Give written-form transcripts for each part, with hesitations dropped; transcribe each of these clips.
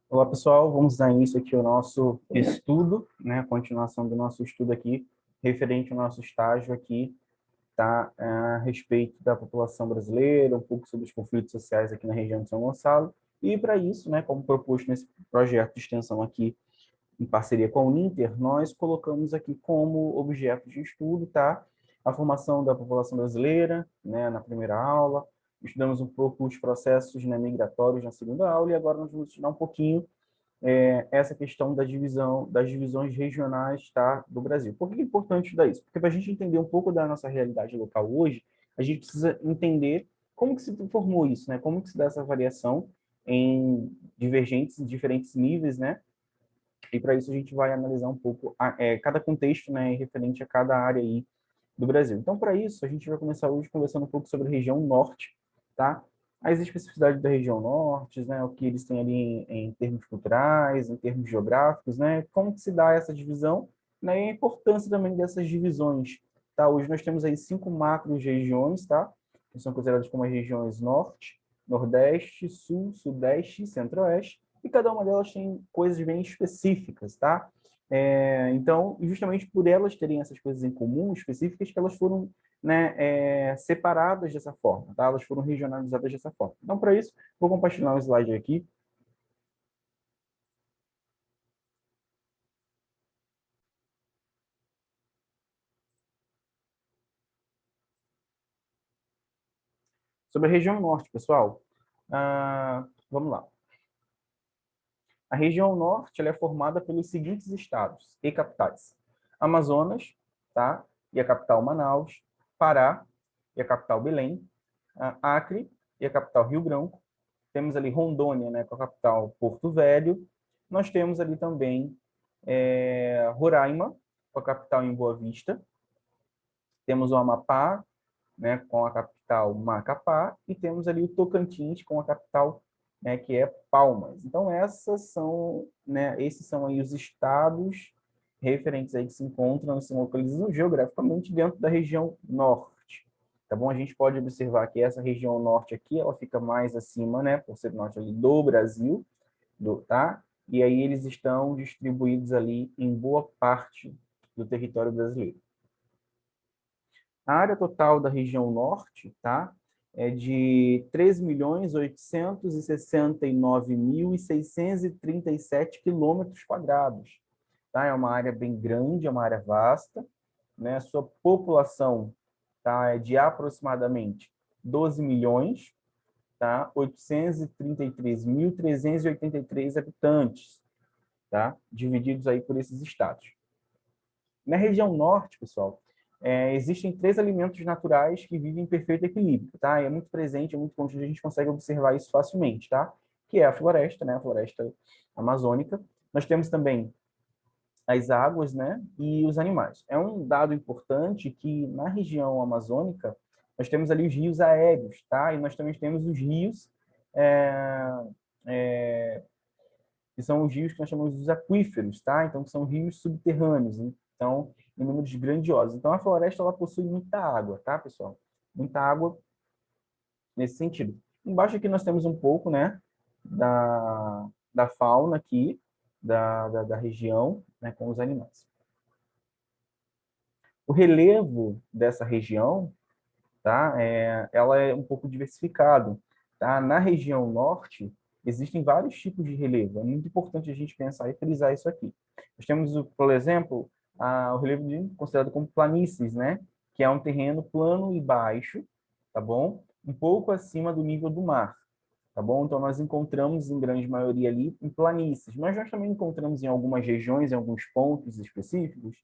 Olá, pessoal. Vamos dar início aqui ao nosso estudo, né? A continuação do nosso estudo aqui, referente ao nosso estágio aqui, tá? A respeito da população brasileira, um pouco sobre os conflitos sociais aqui na região de São Gonçalo. E para isso, né, como proposto nesse projeto de extensão aqui, em parceria com a Uninter, nós colocamos aqui como objeto de estudo, tá? A formação da população brasileira, né, na primeira aula. Estudamos um pouco os processos, né, migratórios na segunda aula, e agora nós vamos estudar um pouquinho essa questão da divisão, das divisões regionais, tá, do Brasil. Por que é importante estudar isso? Porque para a gente entender um pouco da nossa realidade local hoje, a gente precisa entender como que se formou isso, né? Como que se dá essa variação em diferentes níveis, né? E para isso a gente vai analisar um pouco cada contexto, né, referente a cada área aí do Brasil. Então, para isso, a gente vai começar hoje conversando um pouco sobre a região norte, tá? As especificidades da região norte, né, o que eles têm ali em termos culturais, em termos geográficos, né, como que se dá essa divisão, né, e a importância também dessas divisões, tá? Hoje nós temos aí 5 macro-regiões, tá? Que são consideradas como as regiões norte, nordeste, sul, sudeste e centro-oeste, e cada uma delas tem coisas bem específicas, tá? Então, justamente por elas terem essas coisas em comum, específicas, que elas foram, né, separadas dessa forma, tá? Elas foram regionalizadas dessa forma. Então, para isso, vou compartilhar um slide aqui sobre a região norte, pessoal. Vamos lá. A região norte ela é formada pelos seguintes estados e capitais: Amazonas, tá? E a capital Manaus; Pará e a capital Belém; Acre e a capital Rio Branco; temos ali Rondônia, né, com a capital Porto Velho; nós temos ali também Roraima, com a capital em Boa Vista; temos o Amapá, né, com a capital Macapá; e temos ali o Tocantins com a capital, né, que é Palmas. Então essas são, né, esses são aí os estados referentes aí que se encontram, se localizam geograficamente dentro da região norte. Tá bom? A gente pode observar que essa região norte aqui, ela fica mais acima, né, por ser norte ali do Brasil, tá? E aí eles estão distribuídos ali em boa parte do território brasileiro. A área total da região norte, tá, é de 3.869.637 quilômetros quadrados. Tá? É uma área bem grande, é uma área vasta, né? A sua população, tá, é de aproximadamente 12 milhões, tá? 833.383 habitantes, tá? Divididos aí por esses estados. Na região norte, pessoal, existem 3 alimentos naturais que vivem em perfeito equilíbrio, tá? É muito presente, é muito contínuo, a gente consegue observar isso facilmente, tá? Que é a floresta, né? A floresta amazônica. Nós temos também as águas, né? E os animais. É um dado importante que na região amazônica nós temos ali os rios aéreos, tá? E nós também temos os rios é, é, que são os rios que nós chamamos de aquíferos, tá? Então, são rios subterrâneos, então, em números grandiosos. Então, a floresta, ela possui muita água, tá, pessoal? Muita água nesse sentido. Embaixo aqui nós temos um pouco, né, da fauna aqui, da região, né, com os animais. O relevo dessa região, tá, ela é um pouco diversificado, tá? Na região norte, existem vários tipos de relevo. É muito importante a gente pensar e frisar isso aqui. Nós temos, por exemplo, o relevo considerado como planícies, né? Que é um terreno plano e baixo, tá bom? Um pouco acima do nível do mar, tá bom? Então, nós encontramos, em grande maioria ali, em planícies. Mas nós também encontramos em algumas regiões, em alguns pontos específicos,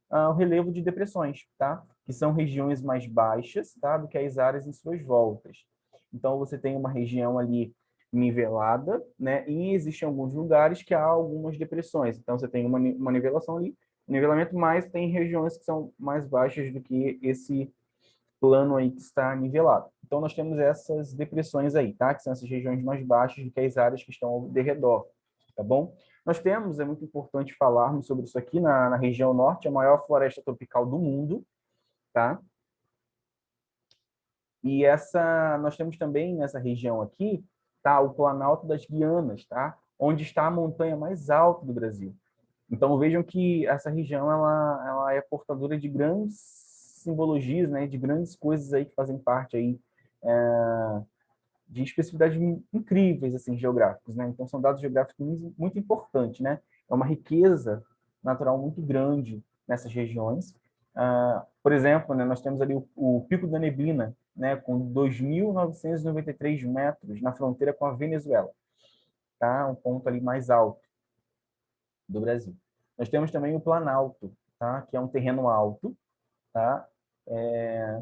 o relevo de depressões, tá? Que são regiões mais baixas, tá? Do que as áreas em suas voltas. Então, você tem uma região ali nivelada, né? E existem alguns lugares que há algumas depressões. Então, você tem uma nivelação ali, nivelamento, mas tem regiões que são mais baixas do que esse plano aí que está nivelado. Então, nós temos essas depressões aí, tá? Que são essas regiões mais baixas do que as áreas que estão ao redor, tá bom? Nós temos, é muito importante falarmos sobre isso aqui, na região norte, a maior floresta tropical do mundo, tá? E nós temos também nessa região aqui, tá? O Planalto das Guianas, tá? onde está a montanha mais alta do Brasil. Então, vejam que essa região ela é portadora de grandes simbologias, né, de grandes coisas aí que fazem parte aí, de especificidades incríveis assim, geográficos. Né? Então, são dados geográficos muito importantes. Né? É uma riqueza natural muito grande nessas regiões. Por exemplo, né, nós temos ali o Pico da Neblina, né, com 2.993 metros na fronteira com a Venezuela. Tá? Um ponto ali mais alto do Brasil. Nós temos também o Planalto, tá? Que é um terreno alto, tá?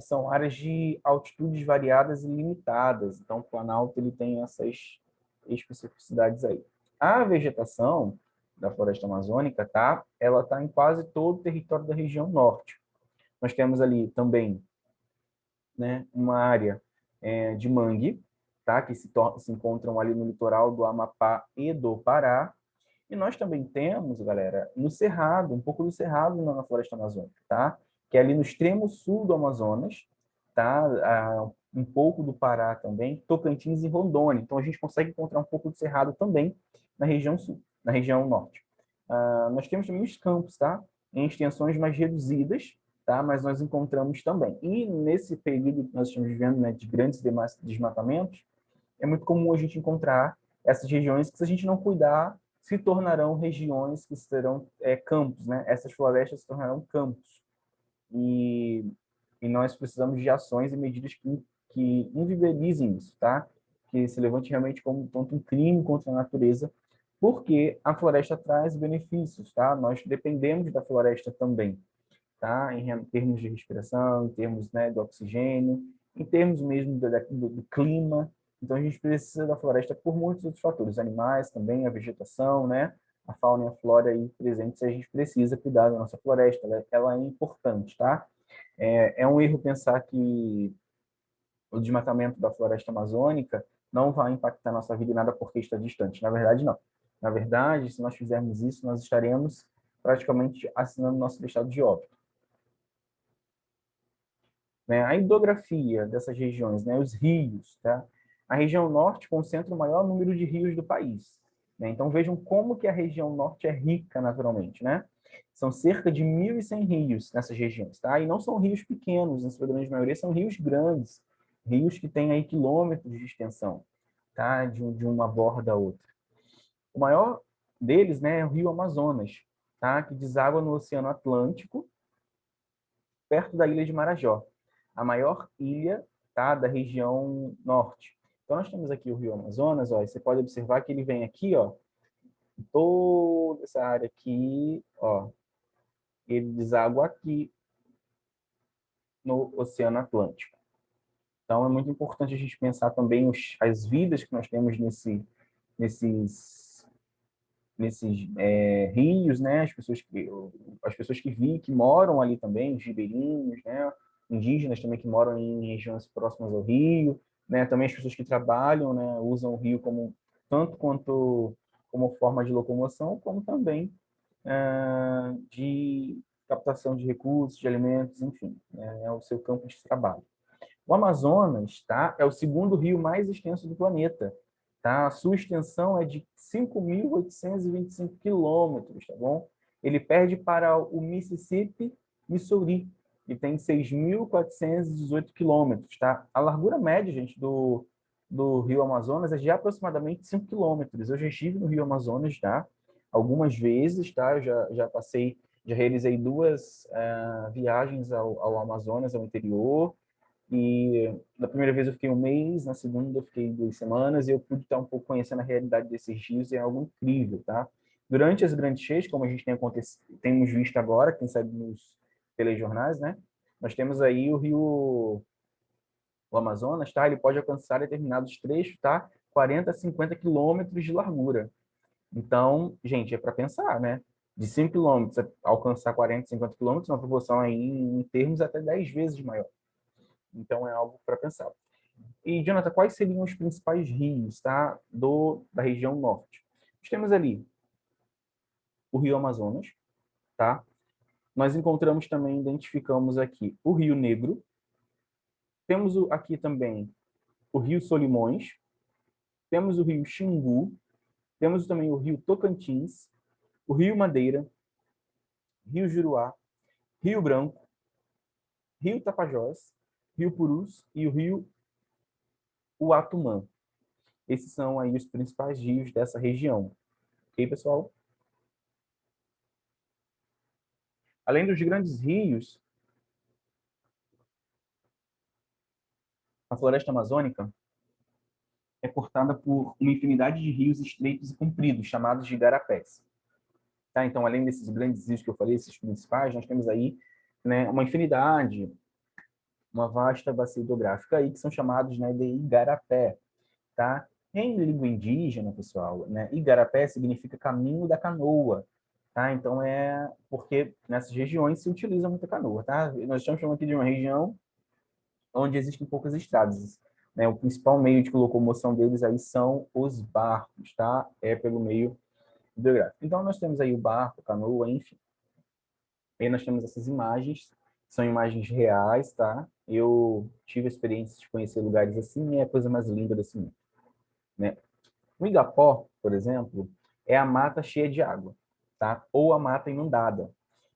São áreas de altitudes variadas e limitadas. Então, o Planalto ele tem essas especificidades aí. A vegetação da floresta amazônica, tá? Ela está em quase todo o território da região norte. Nós temos ali também, né, uma área de mangue, tá? Que se encontram ali no litoral do Amapá e do Pará. E nós também temos, galera, no Cerrado, um pouco do Cerrado na floresta amazônica, tá? Que é ali no extremo sul do Amazonas, tá? Um pouco do Pará também, Tocantins e Rondônia. Então a gente consegue encontrar um pouco do Cerrado também na região sul, na região norte. Nós temos também os campos, tá? Em extensões mais reduzidas, tá? Mas nós encontramos também. E nesse período que nós estamos vivendo, né, de grandes desmatamentos, é muito comum a gente encontrar essas regiões que, se a gente não cuidar, se tornarão regiões que serão campos, né? Essas florestas se tornarão campos. E, e nós precisamos de ações e medidas que inviabilizem isso, tá? Que se levante realmente como tanto um crime contra a natureza, porque a floresta traz benefícios, tá? Nós dependemos da floresta também, tá? Em termos de respiração, em termos, né, do oxigênio, em termos mesmo do clima. Então, a gente precisa da floresta por muitos outros fatores, animais também, a vegetação, né? A fauna e a flora aí presentes, a gente precisa cuidar da nossa floresta, ela é importante, tá? É um erro pensar que o desmatamento da floresta amazônica não vai impactar nossa vida em nada porque está distante. Na verdade, não. Na verdade, se nós fizermos isso, nós estaremos praticamente assinando nosso estado de óbito. Né? A hidrografia dessas regiões, né? Os rios, tá? A região norte concentra o maior número de rios do país. Né? Então vejam como que a região norte é rica naturalmente, né? São cerca de 1.100 rios nessas regiões, tá? E não são rios pequenos, na sua grande maioria são rios grandes, rios que têm aí quilômetros de extensão, tá? De uma borda a outra. O maior deles, né, é o Rio Amazonas, tá? Que deságua no Oceano Atlântico, perto da ilha de Marajó, a maior ilha, tá, da região norte. Então, nós temos aqui o Rio Amazonas, ó, e você pode observar que ele vem aqui, ó, toda essa área aqui, ó, ele deságua aqui no Oceano Atlântico. Então, é muito importante a gente pensar também as vidas que nós temos nesses rios, né? As pessoas que moram ali também, os ribeirinhos, né? Indígenas também que moram em regiões próximas ao rio, né? Também as pessoas que trabalham, né? Usam o rio como tanto quanto como forma de locomoção, como também de captação de recursos, de alimentos, enfim, é o seu campo de trabalho. O Amazonas, tá, é o segundo rio mais extenso do planeta. Tá? A sua extensão é de 5.825 quilômetros, tá bom? Ele perde para o Mississippi, Missouri, que tem 6.418 quilômetros. Tá? A largura média, gente, do rio Amazonas é de aproximadamente 5 quilômetros. Eu já estive no rio Amazonas já, algumas vezes, tá? Eu já passei, já realizei duas viagens ao Amazonas, ao interior, e na primeira vez eu fiquei um mês, na segunda eu fiquei 2 semanas, e eu pude estar um pouco conhecendo a realidade desses rios, e é algo incrível, tá? Durante as grandes cheias, como a gente temos visto agora, quem sabe nos telejornais, né? Nós temos aí o Amazonas, tá? Ele pode alcançar determinados trechos, tá? 40 a 50 quilômetros de largura. Então, gente, é para pensar, né? De 5 quilômetros alcançar 40, 50 quilômetros, uma proporção aí em termos até 10 vezes maior. Então, é algo para pensar. E, Jonathan, quais seriam os principais rios, tá, da região norte? Nós temos ali o Rio Amazonas, tá? Nós encontramos também, identificamos aqui o Rio Negro. Temos aqui também o Rio Solimões. Temos o Rio Xingu. Temos também o rio Tocantins, o rio Madeira, rio Juruá, rio Branco, rio Tapajós, rio Purus e o rio Uatumã. Esses são aí os principais rios dessa região. Ok, pessoal? Além dos grandes rios, a floresta amazônica é cortada por uma infinidade de rios estreitos e compridos, chamados de igarapés. Tá? Então, além desses grandes rios que eu falei, esses principais, nós temos aí, né, uma infinidade, uma vasta bacia hidrográfica aí, que são chamados, né, de igarapé. Tá? Em língua indígena, pessoal, né, igarapé significa caminho da canoa. Tá? Então, é porque nessas regiões se utiliza muita canoa. Tá? Nós estamos falando aqui de uma região onde existem poucas estradas. Né? O principal meio de locomoção deles aí são os barcos, tá? É pelo meio hidrográfico. Então, nós temos aí o barco, a canoa, enfim. E nós temos essas imagens, são imagens reais, tá? Eu tive a experiência de conhecer lugares assim e é a coisa mais linda desse mundo, né? O Igapó, por exemplo, é a mata cheia de água, tá? Ou a mata inundada.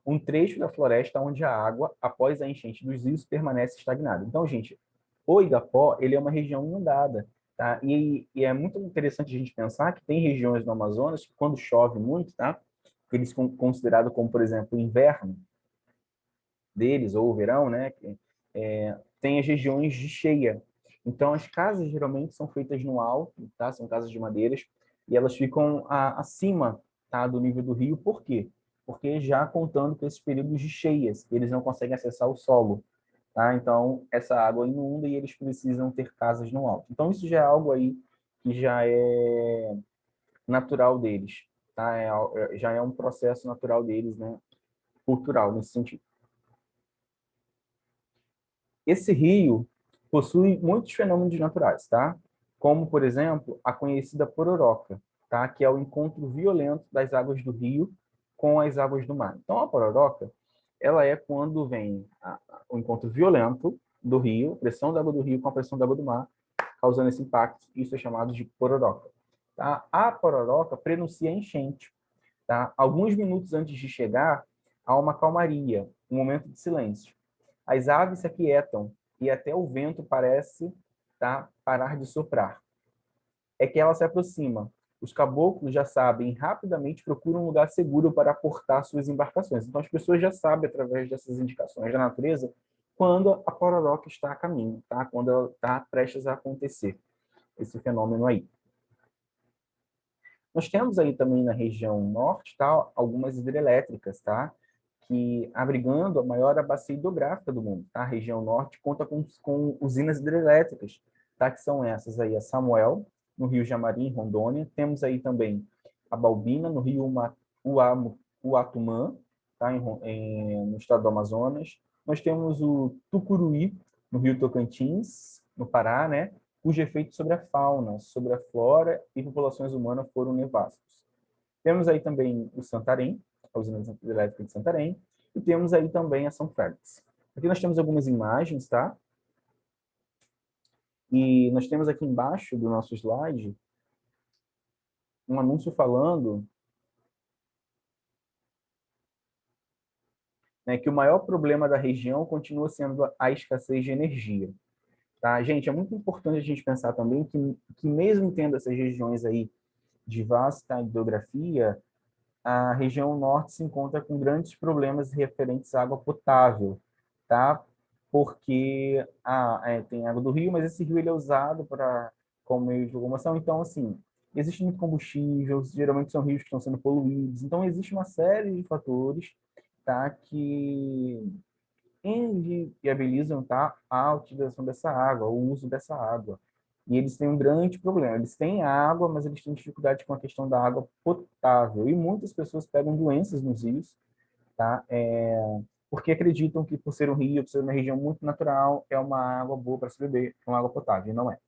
Um trecho da floresta onde a água, após a enchente dos rios, permanece estagnada. Então, gente, o Igapó, ele é uma região inundada, tá? E é muito interessante a gente pensar que tem regiões no Amazonas que quando chove muito, tá? Que eles são considerados como, por exemplo, o inverno deles, ou o verão, né? Tem as regiões de cheia. Então, as casas geralmente são feitas no alto, tá? São casas de madeiras, e elas ficam acima, tá? Do nível do rio. Por quê? Porque já contando com esses períodos de cheias, eles não conseguem acessar o solo, tá? Então, essa água inunda e eles precisam ter casas no alto. Então, isso já é algo aí que já é natural deles, tá? Já é um processo natural deles, né? Cultural, nesse sentido. Esse rio possui muitos fenômenos naturais, tá? Como, por exemplo, a conhecida pororoca, tá? Que é o encontro violento das águas do rio com as águas do mar. Então, a pororoca, ela é quando vem o encontro violento do rio, pressão da água do rio com a pressão da água do mar, causando esse impacto. Isso é chamado de pororoca. Tá? A pororoca prenuncia a enchente. Tá? Alguns minutos antes de chegar, há uma calmaria, um momento de silêncio. As aves se aquietam e até o vento parece, tá, parar de soprar. É que ela se aproxima. Os caboclos já sabem, rapidamente procuram um lugar seguro para aportar suas embarcações. Então, as pessoas já sabem, através dessas indicações da natureza, quando a pororoca está a caminho, tá? Quando ela está prestes a acontecer, esse fenômeno aí. Nós temos aí também na região norte, tá, algumas hidrelétricas, tá, que abrigando a maior bacia hidrográfica do mundo. Tá? A região norte conta com usinas hidrelétricas, tá, que são essas aí, a Samuel, no Rio Jamari, em Rondônia. Temos aí também a Balbina, no Rio Uatumã, tá, no estado do Amazonas. Nós temos o Tucuruí, no Rio Tocantins, no Pará, né? Cujo efeito sobre a fauna, sobre a flora e populações humanas foram nefastos. Temos aí também o Santarém, a usina hidrelétrica de Santarém, e temos aí também a São Félix. Aqui nós temos algumas imagens, tá? E nós temos aqui embaixo do nosso slide um anúncio falando, né, que o maior problema da região continua sendo a escassez de energia. Tá? Gente, é muito importante a gente pensar também que mesmo tendo essas regiões aí de vasta hidrografia, a região norte se encontra com grandes problemas referentes à água potável, tá? Porque tem água do rio, mas esse rio ele é usado como meio de locomoção, então, assim, existe muito combustível, geralmente são rios que estão sendo poluídos, então existe uma série de fatores, tá, que inviabilizam, tá, a utilização dessa água, o uso dessa água. E eles têm um grande problema. Eles têm água, mas eles têm dificuldade com a questão da água potável. E muitas pessoas pegam doenças nos rios, tá? Porque acreditam que por ser um rio, por ser uma região muito natural, é uma água boa para se beber, é uma água potável. E não é.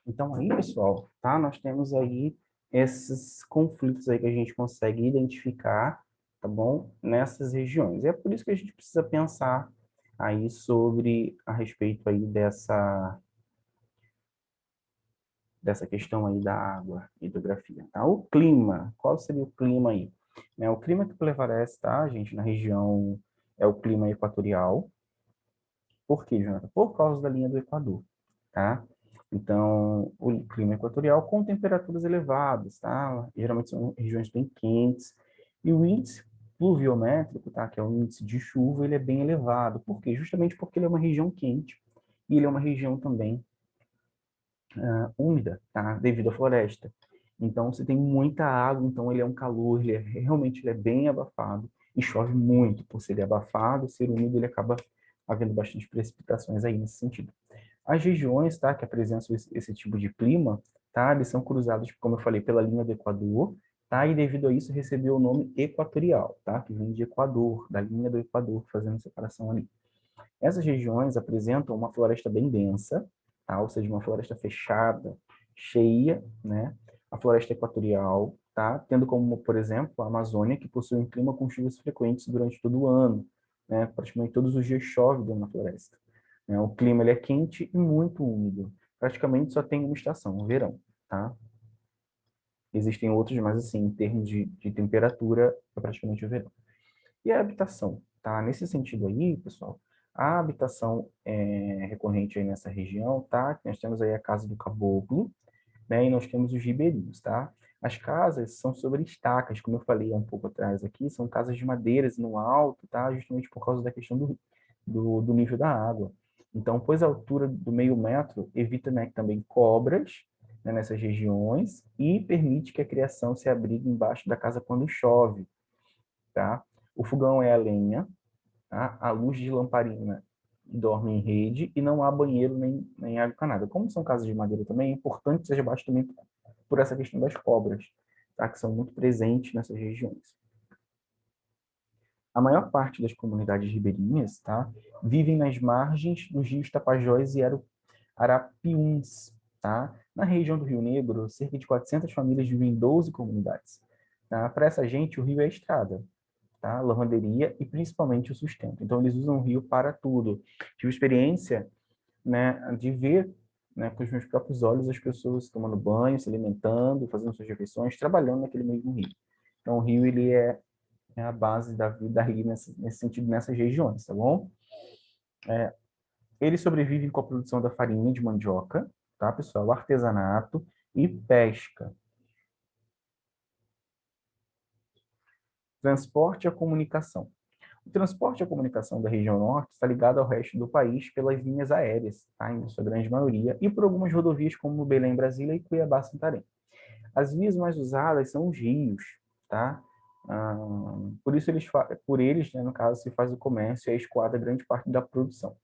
Então aí, pessoal, tá? Nós temos aí esses conflitos aí que a gente consegue identificar, tá bom? Nessas regiões. E é por isso que a gente precisa pensar aí sobre a respeito aí dessa questão aí da água, hidrografia, tá? O clima, qual seria o clima aí? Né, o clima que prevalece, tá, gente, na região é o clima equatorial. Por quê, Jonathan? Por causa da linha do Equador, tá? Então, o clima equatorial com temperaturas elevadas, tá? Geralmente são regiões bem quentes. E o índice pluviométrico, tá? Que é o índice de chuva, ele é bem elevado. Por quê? Justamente porque ele é uma região quente e ele é uma região também úmida, tá? Devido à floresta. Então, você tem muita água, então ele é um calor, realmente ele é bem abafado e chove muito. Por ser abafado, ser úmido, ele acaba havendo bastante precipitações aí nesse sentido. As regiões, tá, que apresentam esse tipo de clima, tá, eles são cruzados, como eu falei, pela linha do Equador, tá, e devido a isso recebeu o nome equatorial, tá, que vem de Equador, da linha do Equador, fazendo separação ali. Essas regiões apresentam uma floresta bem densa, tá? Ou seja, uma floresta fechada, cheia, né? A floresta equatorial, tá? Tendo como, por exemplo, a Amazônia, que possui um clima com chuvas frequentes durante todo o ano, né? Praticamente todos os dias chove na floresta. Né? O clima ele é quente e muito úmido. Praticamente só tem uma estação, o verão, tá? Existem outros, mas assim, em termos de temperatura, é praticamente o verão. E a habitação, tá? Nesse sentido aí, pessoal, a habitação recorrente aí nessa região, tá? Nós temos aí a casa do caboclo, né? E nós temos os ribeirinhos, tá? As casas são sobre estacas, como eu falei há um pouco atrás aqui, são casas de madeiras no alto, tá? Justamente por causa da questão do nível da água. Então, pois a altura do meio metro evita, né, também cobras, né, nessas regiões e permite que a criação se abrigue embaixo da casa quando chove, tá? O fogão é a lenha, tá? A luz de lamparina dorme em rede e não há banheiro nem água encanada. Como são casas de madeira também, é importante que seja baixo também por essa questão das cobras, tá? Que são muito presentes nessas regiões. A maior parte das comunidades ribeirinhas, tá? Vivem nas margens dos rios Tapajós e Arapiuns, tá? Na região do Rio Negro, cerca de 400 famílias vivem em 12 comunidades. Tá? Para essa gente, o rio é a estrada, tá? Lavanderia e principalmente o sustento. Então, eles usam o rio para tudo. Tive experiência, né, de ver, né, com os meus próprios olhos as pessoas tomando banho, se alimentando, fazendo suas refeições, trabalhando naquele mesmo rio. Então, o rio ele é a base da vida aí nesse sentido, nessas regiões, tá bom? Eles sobrevivem com a produção da farinha de mandioca, tá, pessoal? Artesanato e pesca. Transporte e a comunicação. O transporte e a comunicação da região norte está ligado ao resto do país pelas linhas aéreas, tá? Em sua grande maioria, e por algumas rodovias como Belém, Brasília e Cuiabá-Santarém. As vias mais usadas são os rios, tá? Por isso por eles, né, no caso, se faz o comércio e a escoada grande parte da produção.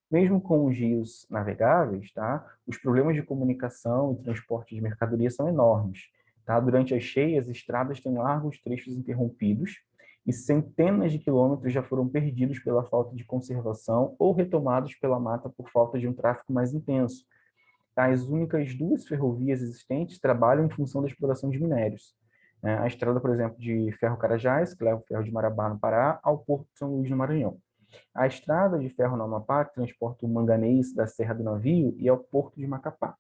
Mesmo com os rios navegáveis, tá? Os problemas de comunicação e transporte de mercadoria são enormes. Tá? Durante as cheias, estradas têm largos trechos interrompidos e centenas de quilômetros já foram perdidos pela falta de conservação ou retomados pela mata por falta de um tráfego mais intenso. Tá? As únicas duas ferrovias existentes trabalham em função da exploração de minérios. A estrada, por exemplo, de Ferro-Carajás, que leva o ferro de Marabá, no Pará, ao Porto de São Luís, no Maranhão. A estrada de ferro no Amapá transporta o manganês da Serra do Navio e ao Porto de Macapá.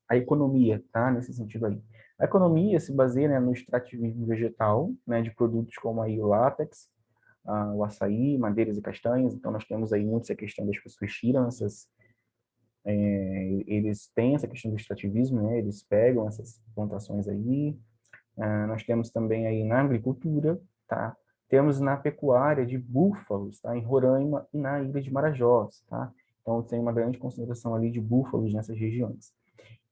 A economia, tá? Nesse sentido aí. A economia se baseia, né, no extrativismo vegetal, né, de produtos como aí o látex, o açaí, madeiras e castanhas. Então, nós temos aí muito essa questão das pessoas tiram eles têm essa questão do extrativismo, né? Eles pegam essas plantações aí. Nós temos também aí na agricultura, tá? Temos na pecuária de búfalos, tá? Em Roraima e na ilha de Marajós, tá? Então, tem uma grande concentração ali de búfalos nessas regiões.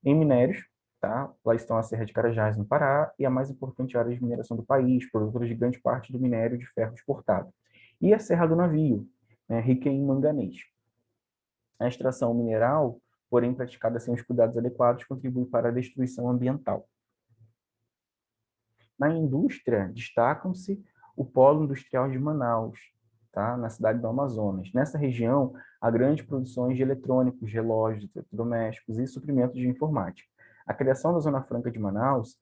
Em minérios, tá? Lá estão a Serra de Carajás, no Pará, e a mais importante área de mineração do país, produtora de grande parte do minério de ferro exportado. E a Serra do Navio, né? Rica em manganês. A extração mineral, porém praticada sem os cuidados adequados, contribui para a destruição ambiental. Na indústria, destacam-se o polo industrial de Manaus, tá? Na cidade do Amazonas. Nessa região, há grandes produções de eletrônicos, relógios, eletrodomésticos e suprimentos de informática. A criação da Zona Franca de Manaus,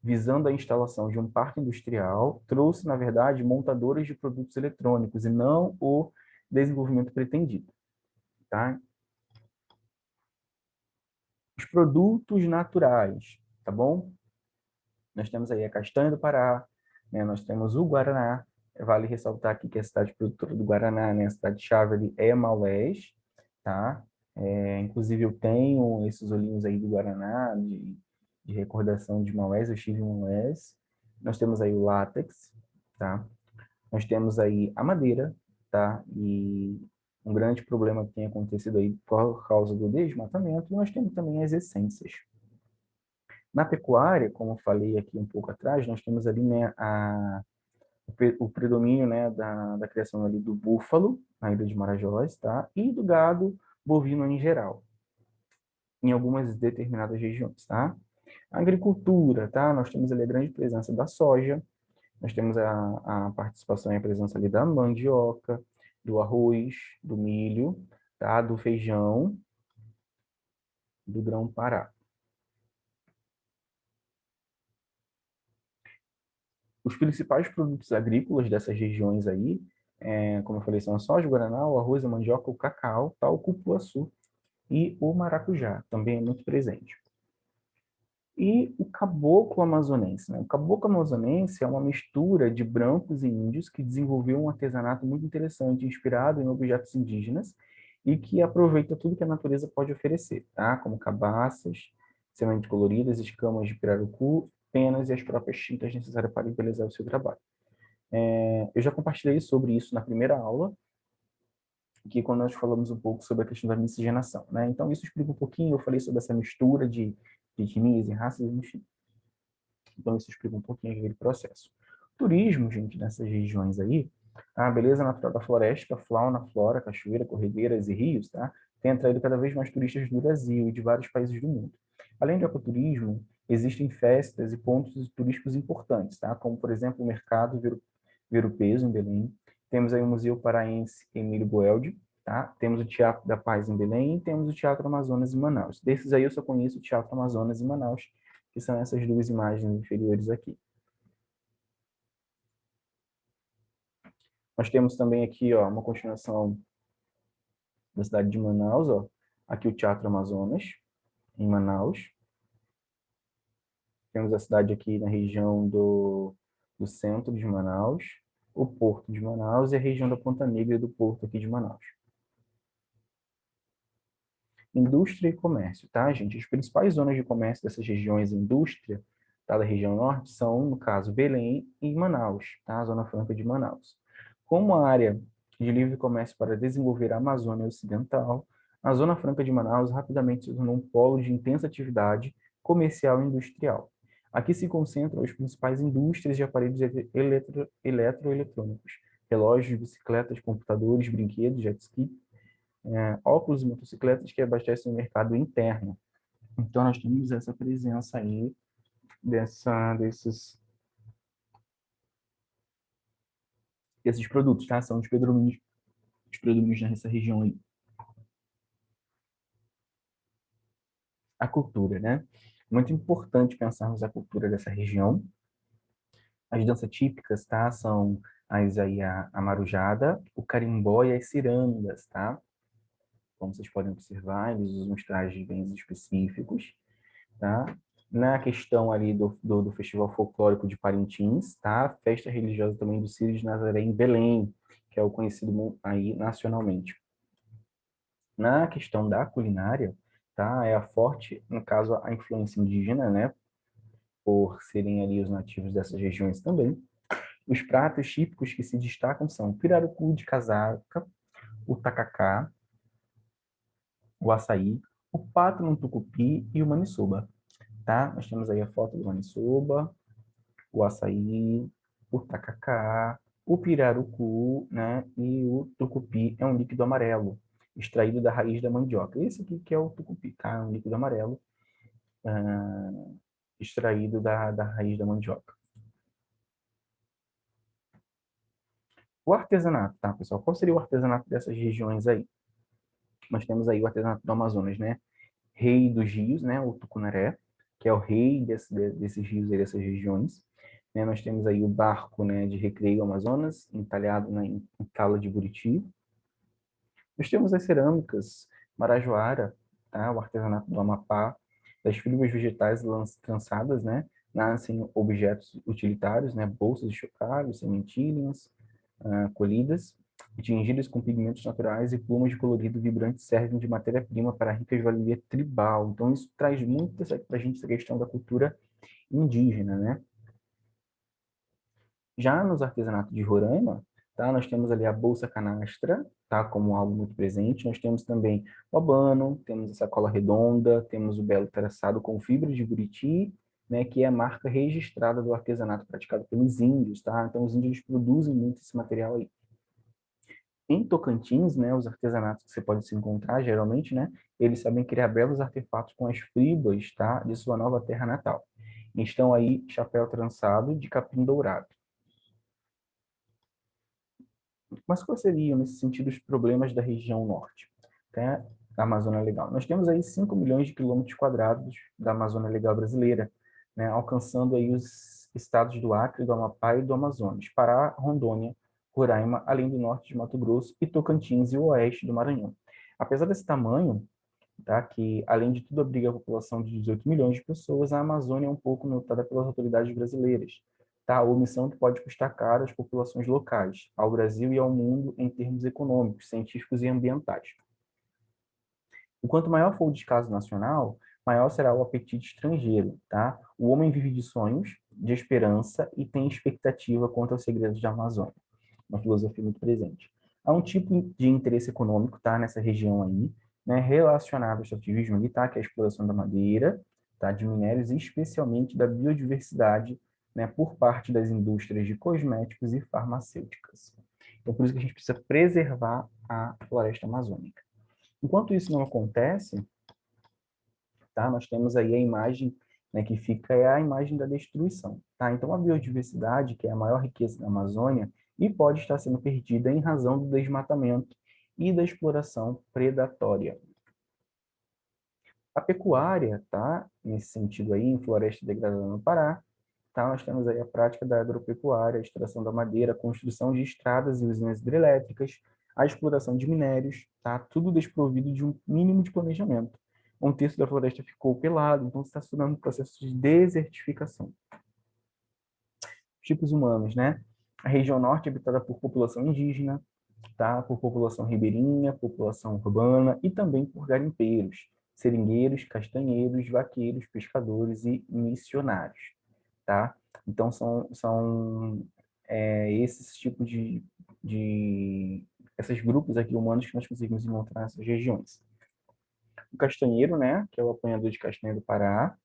visando a instalação de um parque industrial, trouxe, na verdade, montadores de produtos eletrônicos e não o desenvolvimento pretendido, tá? Os produtos naturais, tá bom? Nós temos aí a castanha do Pará, né? Nós temos o Guaraná. Vale ressaltar aqui que a cidade produtora do Guaraná, né? A cidade-chave ali é Maués, tá? Inclusive eu tenho esses olhinhos aí do Guaraná, de recordação de Maués, eu estive em Maués. Nós temos aí o látex, tá? Nós temos aí a madeira, tá? E um grande problema que tem acontecido aí por causa do desmatamento, e nós temos também as essências. Na pecuária, como eu falei aqui um pouco atrás, nós temos ali, né, o predomínio, né, da criação ali do búfalo, na Ilha de Marajós, tá? E do gado bovino em geral, em algumas determinadas regiões, tá? A agricultura, tá? Nós temos ali a grande presença da soja, nós temos a participação e a presença ali da mandioca, do arroz, do milho, tá? Do feijão, do grão-pará. Os principais produtos agrícolas dessas regiões aí, como eu falei, são a soja, o guaraná, o arroz, a mandioca, o cacau, tá? O cupuaçu e o maracujá, também é muito presente. E o caboclo amazonense, né? O caboclo amazonense é uma mistura de brancos e índios que desenvolveu um artesanato muito interessante, inspirado em objetos indígenas e que aproveita tudo que a natureza pode oferecer, tá? Como cabaças, sementes coloridas, escamas de pirarucu, penas e as próprias tintas necessárias para embelezar o seu trabalho. Eu já compartilhei sobre isso na primeira aula, que quando nós falamos um pouco sobre a questão da miscigenação, né? Então, isso explica um pouquinho, eu falei sobre essa mistura de etnias e raças, enfim. Então, isso explica um pouquinho aquele processo. Turismo, gente, nessas regiões aí, a beleza natural da floresta, fauna, flora, cachoeira, corredeiras e rios, tá? Tem atraído cada vez mais turistas do Brasil e de vários países do mundo. Além do ecoturismo, existem festas e pontos turísticos importantes, tá? Como, por exemplo, o Mercado Ver-o-Peso, em Belém. Temos aí o Museu Paraense Emílio Boeldi, tá? Temos o Teatro da Paz em Belém e temos o Teatro Amazonas em Manaus. Desses aí eu só conheço o Teatro Amazonas em Manaus, que são essas duas imagens inferiores aqui. Nós temos também aqui, ó, uma continuação da cidade de Manaus, ó. Aqui o Teatro Amazonas, em Manaus. Temos a cidade aqui na região do centro de Manaus, o Porto de Manaus e a região da Ponta Negra do Porto aqui de Manaus. Indústria e comércio, tá, gente? As principais zonas de comércio dessas regiões, indústria, tá, da região norte, são, no caso, Belém e Manaus, tá? A Zona Franca de Manaus. Como a área de livre comércio para desenvolver a Amazônia Ocidental, a Zona Franca de Manaus rapidamente se tornou um polo de intensa atividade comercial e industrial. Aqui se concentram as principais indústrias de aparelhos eletroeletrônicos, relógios, bicicletas, computadores, brinquedos, jet ski, óculos e motocicletas que abastecem o mercado interno. Então, nós temos essa presença aí desses produtos, tá? São os predomínios nessa região aí. A cultura, né? Muito importante pensarmos a cultura dessa região. As danças típicas, tá? São aí a marujada, o carimbó e as cirandas, tá? Como vocês podem observar, eles usam uns trajes bem específicos, tá? Na questão ali do Festival Folclórico de Parintins, tá? Festa religiosa também do Círio de Nazaré em Belém, que é o conhecido aí nacionalmente. Na questão da culinária, tá? É a forte, no caso, a influência indígena, né? Por serem ali os nativos dessas regiões também. Os pratos típicos que se destacam são o pirarucu de casaca, o tacacá, o açaí, o pato no tucupi e o maniçoba, tá? Nós temos aí a foto do maniçoba, o açaí, o tacacá, o pirarucu, né? E o tucupi é um líquido amarelo, extraído da raiz da mandioca. Esse aqui que é o tucupi, tá? É um líquido amarelo, extraído da raiz da mandioca. O artesanato, tá, pessoal? Qual seria o artesanato dessas regiões aí? Nós temos aí o artesanato do Amazonas, né? Rei dos rios, né? O tucunaré. que é o rei desses rios e dessas regiões. Né? Nós temos aí o barco, né, de recreio Amazonas, entalhado em tala de Buriti. Nós temos as cerâmicas Marajoara, tá? O artesanato do Amapá, das fibras vegetais trançadas, né? Nascem objetos utilitários, né? Bolsas de chocalho, sementilhas, colhidas, tingidas com pigmentos naturais e plumas de colorido vibrante servem de matéria-prima para a rica joalheria tribal. Então, isso traz muito para a gente essa questão da cultura indígena, né? Já nos artesanatos de Roraima, tá? Nós temos ali a bolsa canastra, tá? Como algo muito presente. Nós temos também o abano, temos a sacola redonda, temos o belo traçado com fibra de buriti, né? Que é a marca registrada do artesanato praticado pelos índios, tá? Então, os índios produzem muito esse material aí. Em Tocantins, né, os artesanatos que você pode se encontrar, geralmente, né, eles sabem criar belos artefatos com as fibras, tá, de sua nova terra natal. Estão aí chapéu trançado de capim dourado. Mas quais seriam, nesse sentido, os problemas da região norte, né, da Amazônia Legal? Nós temos aí 5 milhões de quilômetros quadrados da Amazônia Legal brasileira, né, alcançando aí os estados do Acre, do Amapá e do Amazonas, Pará, Rondônia, Roraima, além do norte de Mato Grosso e Tocantins e o oeste do Maranhão. Apesar desse tamanho, tá, que além de tudo abriga a população de 18 milhões de pessoas, a Amazônia é um pouco notada pelas autoridades brasileiras, tá? Omissão que pode custar caro às populações locais, ao Brasil e ao mundo em termos econômicos, científicos e ambientais. E quanto maior for o descaso nacional, maior será o apetite estrangeiro, tá? O homem vive de sonhos, de esperança e tem expectativa quanto aos segredos da Amazônia. Uma filosofia muito presente. Há um tipo de interesse econômico, tá, nessa região aí, né, relacionado ao extrativismo militar, que é a exploração da madeira, tá, de minérios e especialmente da biodiversidade, né, por parte das indústrias de cosméticos e farmacêuticas. Então, por isso que a gente precisa preservar a floresta amazônica. Enquanto isso não acontece, tá, nós temos aí a imagem, né, que fica é a imagem da destruição, tá? Então, a biodiversidade, que é a maior riqueza da Amazônia, e pode estar sendo perdida em razão do desmatamento e da exploração predatória. A pecuária, tá? Nesse sentido aí, em floresta degradada no Pará, tá? Nós temos aí a prática da agropecuária, a extração da madeira, a construção de estradas e usinas hidrelétricas, a exploração de minérios, tá? Tudo desprovido de um mínimo de planejamento. Um terço da floresta ficou pelado, então está se tornando um processo de desertificação. Tipos humanos, né? A região norte é habitada por população indígena, tá? Por população ribeirinha, população urbana e também por garimpeiros, seringueiros, castanheiros, vaqueiros, pescadores e missionários, tá? Então, são esses tipos esses grupos aqui humanos que nós conseguimos encontrar nessas regiões. O castanheiro, né, que é o apanhador de castanha do Pará,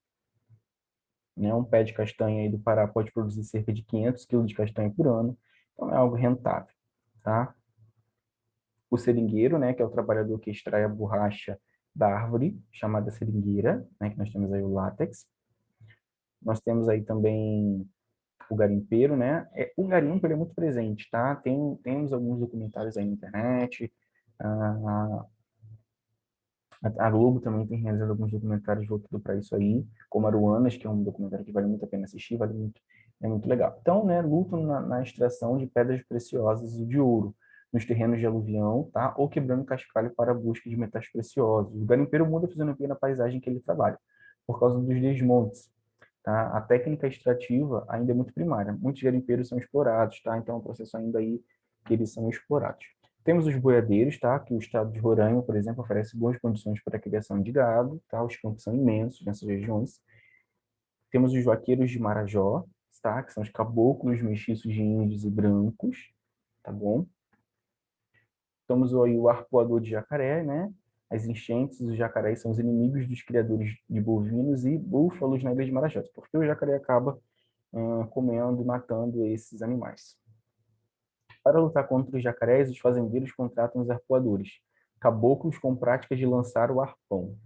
né, um pé de castanha aí do Pará pode produzir cerca de 500 quilos de castanha por ano, então é algo rentável, tá? O seringueiro, né, que é o trabalhador que extrai a borracha da árvore, chamada seringueira, né, que nós temos aí o látex. Nós temos aí também o garimpeiro, né? O garimpo ele é muito presente, tá? Temos alguns documentários aí na internet, a, a Globo também tem realizado alguns documentários voltados para isso aí, como Aruanas, que é um documentário que vale muito a pena assistir, é muito legal. Então, né, lutam na extração de pedras preciosas e de ouro, nos terrenos de aluvião, tá? Ou quebrando cascalho para a busca de metais preciosos. O garimpeiro muda a fisionomia na paisagem que ele trabalha, por causa dos desmontes, tá? A técnica extrativa ainda é muito primária. Muitos garimpeiros são explorados, tá? Então, é um processo ainda aí que eles são explorados. Temos os boiadeiros, tá? Que o estado de Roraima, por exemplo, oferece boas condições para a criação de gado, tá? Os campos são imensos nessas regiões. Temos os vaqueiros de Marajó, tá? Que são os caboclos mestiços de índios e brancos, tá bom? Temos aí o arpoador de jacaré, né? As enchentes dos jacarés são os inimigos dos criadores de bovinos e búfalos na ilha de Marajó, porque o jacaré acaba comendo e matando esses animais. Para lutar contra os jacarés, os fazendeiros contratam os arpoadores, caboclos com prática de lançar o arpão.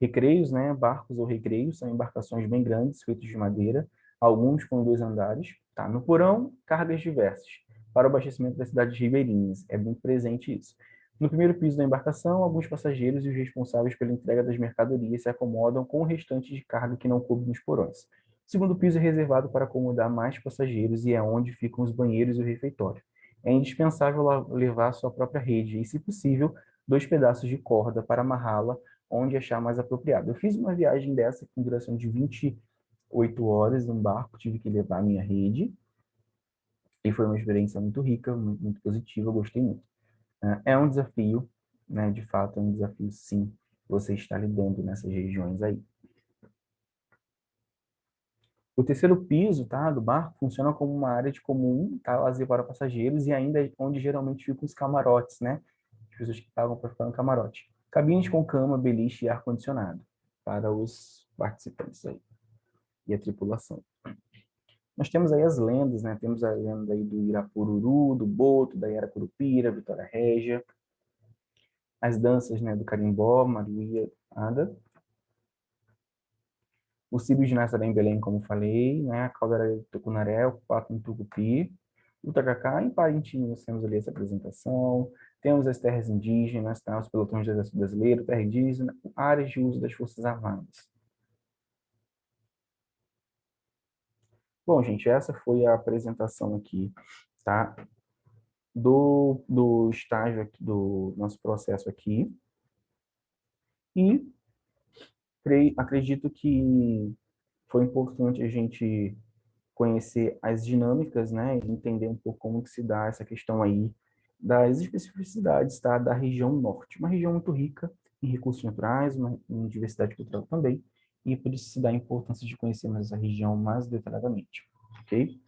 Recreios, né, barcos ou recreios, são embarcações bem grandes, feitas de madeira, alguns com 2 andares. Tá? No porão, cargas diversas, para o abastecimento das cidades ribeirinhas. É muito presente isso. No primeiro piso da embarcação, alguns passageiros e os responsáveis pela entrega das mercadorias se acomodam com o restante de carga que não coube nos porões. O segundo piso é reservado para acomodar mais passageiros e é onde ficam os banheiros e o refeitório. É indispensável levar sua própria rede e, se possível, 2 pedaços de corda para amarrá-la onde achar mais apropriado. Eu fiz uma viagem dessa com duração de 28 horas no barco, tive que levar a minha rede e foi uma experiência muito rica, muito, muito positiva, eu gostei muito. É um desafio, né? De fato, é um desafio, sim, você está lidando nessas regiões aí. O terceiro piso, tá, do barco funciona como uma área de comum, tá, lazer para passageiros e ainda é onde geralmente ficam os camarotes, né? As pessoas que pagam para ficar no camarote. Cabines com cama, beliche e ar-condicionado para os participantes aí e a tripulação. Nós temos aí as lendas, né? Temos a lenda aí do Irapururu, do Boto, da Iracurupira, Vitória Régia, as danças, né, do Carimbó, Maria Ada, o Círio de Nazaré em Belém, como falei, né, a Caldeira de Tucunaré, o Pato em Tucupi, o Tacacá, em Parintins nós temos ali essa apresentação, temos as terras indígenas, tá, os pelotões do Exército Brasileiro, terra indígena, áreas de uso das Forças Armadas. Bom, gente, essa foi a apresentação aqui, tá, do estágio aqui, do nosso processo aqui, e acredito que foi importante a gente conhecer as dinâmicas, né, e entender um pouco como que se dá essa questão aí das especificidades, tá, da região norte. Uma região muito rica em recursos naturais, em diversidade cultural também, e por isso se dá a importância de conhecermos essa região mais detalhadamente, ok?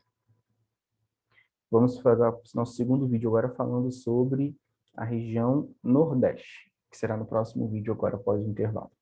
Vamos para o nosso segundo vídeo agora falando sobre a região Nordeste, que será no próximo vídeo agora após o intervalo.